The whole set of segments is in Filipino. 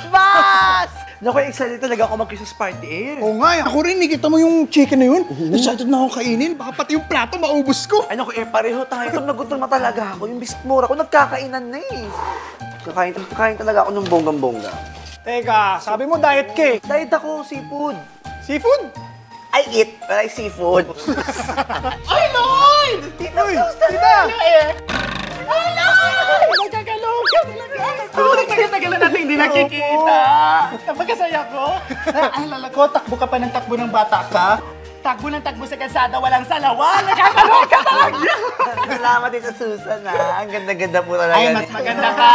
Christmas! Naku, excited talaga ako mag-Christmas party eh. Oo nga, ako rin. Nakita mo yung chicken na yun? Excited na ako kainin. Baka pati yung plato maubos ko. Ay naku, pareho tayo. Nagutom na talaga ako. Yung biscuit mura ko, nagkakainan na eh. Kakain talaga ako ng bonggang-bongga. Teka, sabi mo diet cake. Diet ako, seafood. Seafood? I eat, but I seafood. Ay, Lord! Tita Susan! Tita! Ay, Lord! Nagkakalog ka talaga. Tagal na natin hindi nakikita. Napagkasaya ko. Alala ko, takbo ka pa ng takbo ng bata ka. Takbo ng takbo sa kalsada, walang salawa. Nagkakalog ka talaga. Salamat din sa Susan ha. Ang ganda-ganda po talaga. Ay, mas maganda ka.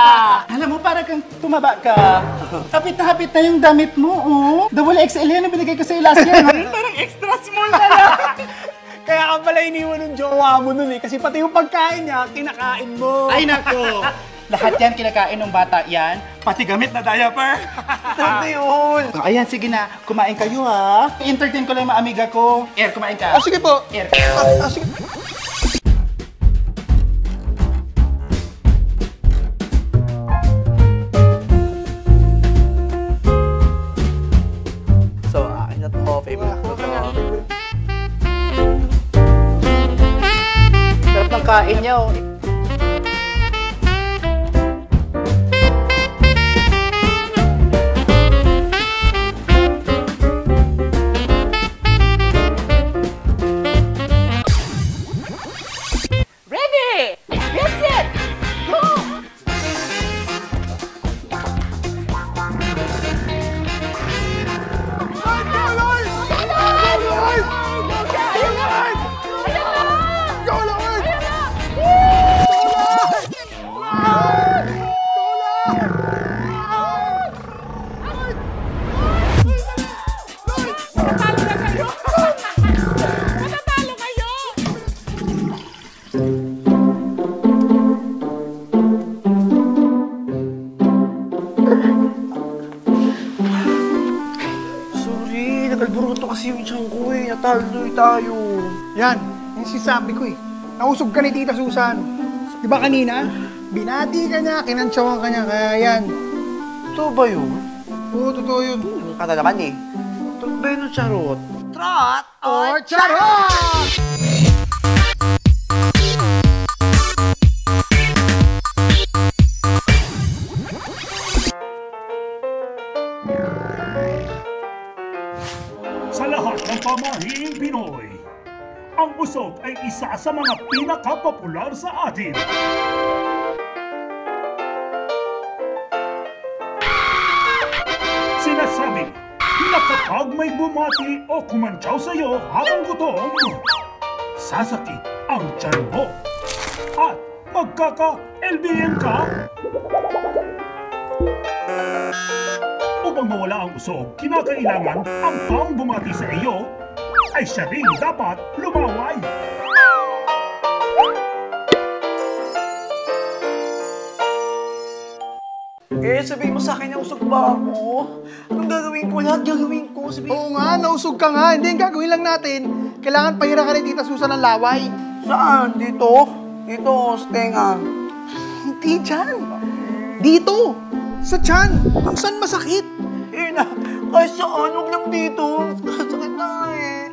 Alam mo, parang kang tumaba ka. Hapit na yung damit mo, oh. Double XL yan ang binigay ko sa'yo last year. Parang extra small na lang. Kaya ka pala iniwan ng jowa mo nun eh. Kasi pati yung pagkain niya, kinakain mo. Ay, nako. Lahat yan kinakain ng bata yan. Pati gamit na diaper. Ano yun? Ayan, sige na. Kumain kayo, ha. I-entertain ko lang yung mga amiga ko. Kumain ka. Sige po. Sige. So, akin na to. Favorite ko to. Sarap ng kain niya, oh. Sorry, nag-alburuto kasi yung tiyan ko eh. Nataloy tayo. Yan, yung sinasabi ko eh. Nausog ka ni Tita Susan. Di ba kanina? Binati ka niya, kinantsawan ka niya, kaya yan. Totoo ba yun? Oo, totoo yun. Ano ka na naman eh? Trot ba yun o charot? Trot Or charot! Sa lahat ng pamahing Pinoy, ang usog ay isa sa mga pinakapopular sa atin. Sinasabi na kapag may bumati o kumantsaw sa'yo habang gutom, sasakit ang tiyan mo at magkaka-LBM ka. Upang mawala ang usog, kinakailangan ang taong bumati sa iyo ay siya rin dapat lumaway. Eh, sabihin mo sa akin na usog ba ako? Anong gagawin ko? Lahat gagawin ko. Sabihin Oo nga, nausog ka nga. Hindi, ang gagawin lang natin, kailangan pahira ka ni Tita Susan ng laway. Saan? Dito? Dito, sa tenga. Hindi dyan. Dito. Sa tiyan. Kung saan masakit. Eh na, kahit saan, huwag lang dito. Sakit na eh.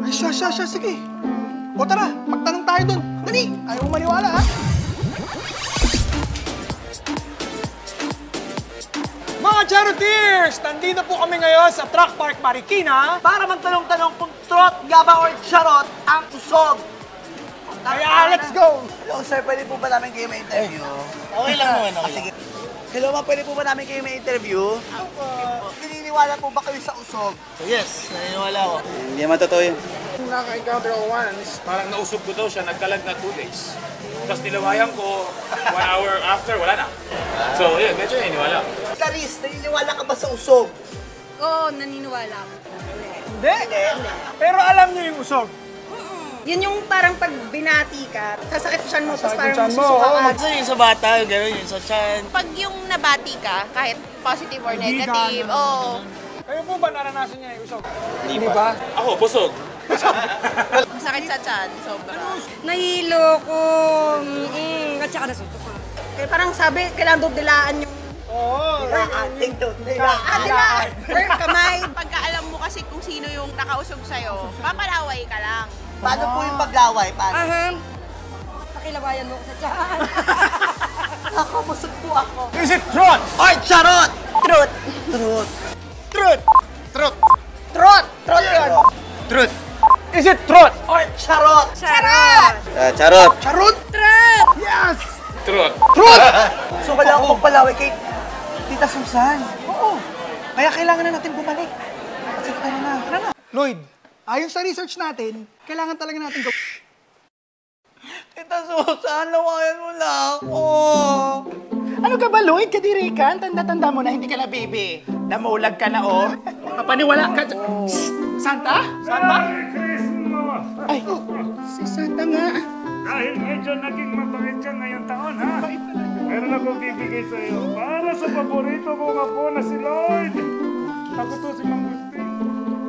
Ay, siya. Sige. O tara, magtanong tayo dun. Dali, ayaw mo maniwala, ha? Mga Charoteers! Nandito po kami ngayon sa Truck Park Marikina. Para magtanong-tanong kung trot, gaba, or charot ang usog. Kaya let's go! Hello, sir. Pwede po ba namin kayo ma-interview? Okay lang naman, okay Sige. Hello, ma'am. Pwede po ba namin kayo ma-interview? Naniniwala po ba kayo sa usog? Yes, naniniwala ako. Hindi naman totoo yun. Naka-encounter ako once, parang nausog ko daw siya, nagkalag na 2 days. Tapos nilawayan ko, 1 hour after, wala na. So, yun, medyo naniniwala. Clarice, naniniwala ka ba sa usog? Oo, naniniwala ako. Hindi. Pero alam niyo yung usog. Yun yung parang pag binati ka, sasakit siyan mo, tapos Sasakit parang tiyan mo, masusuka oo. ka. So, yung sa bata, gano'n yun sa tiyan. Pag yung nabati ka, kahit positive or Hindi negative, ka, oo. Kayo po ba naranasan niya yung usog? Hindi ba? Ako, busog. Masakit sa tiyan, sobra. Nahilo ko, at saka nasusuka. Kaya parang sabi, kailangan daw dilaan yung... Oo. Dilaan! Or kamay. Pagka alam mo kasi kung sino yung nakausog sa'yo, papalaway ka lang. Paano po yung paglaway? Paano? Pakilawayan mo ko sa tiyan. Nakabusog po ako. Is it truth? Ay, charot! Truth. Truth. Truth! Truth! Truth. Truth yun. Truth! Is it truth? Ay, charot! Charot. Charot! Charot! Truth. Yes! Truth. So, kailangan ko magpalaway kay Tita Susan. Oo. Kaya kailangan na natin bumalik. Sige, tara na. Tara na. Lloyd, ayon sa research natin, kailangan talaga natin Tita Susan, lawayan mo na ako. Ano ka ba, Lloyd? Kadiri ka? Tanda-tanda mo na hindi ka na baby. Namulag ka na, oh. Papaniwala ka. Santa? Santa? Merry Christmas! Ay, si Santa nga. Dahil medyo naging mabait ka ngayong taon, ha? Meron akong bibigay sa iyo para sa paborito kong apo na si Lloyd. Ako to si Mang Gustin.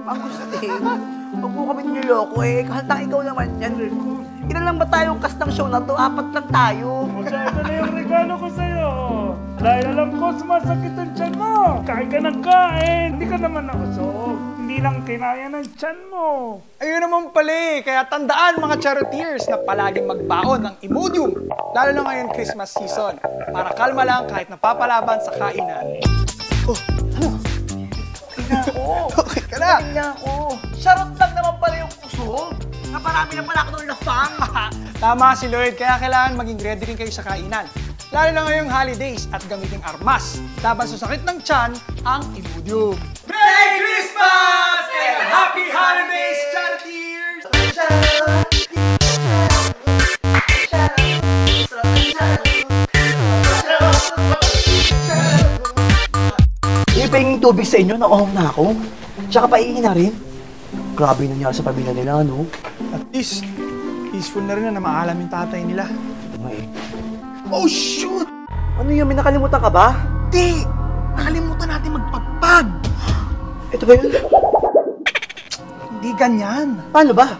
Ang gusto din. Huwag mo kami niloko eh. Kahit ikaw naman yan. Ilan lang ba tayong cast ng show na to? 4 lang tayo. O siya, ito na yung regalo ko sa iyo. Dahil alam ko, sumasakit ang tiyan mo. Kain ka ng kain. Hindi ka naman nakusog. Hindi lang kinaya ng tiyan mo. Ayun naman pala eh. Kaya tandaan mga charioteers na palaging magbaon ng Imodium. Lalo na ngayon Christmas season. Para kalma lang kahit napapalaban sa kainan. Oh, ano? Okay ka na. Tingnan ako. Charot lang naman pala yung puso. Naparami na pala ako ng lafang. Tama si Lloyd, kaya kailangan maging ready rin kayo sa kainan. Lalo na ngayong holidays at gamiting armas. Laban sa sakit ng tiyan, ang Imodium. Merry Christmas and Happy Holidays, charioteers! Ipahinging tubig sa inyo, na-off na ako. Tsaka paiingin na rin. Grabe yung nangyari sa pamilya nila, no? At least, peaceful na rin na maalam yung tatay nila. Oh, shoot! Ano yun? May nakalimutan ka ba? Di! Nakalimutan natin magpagpag! Ito ba yun? Hindi ganyan. Paano ba?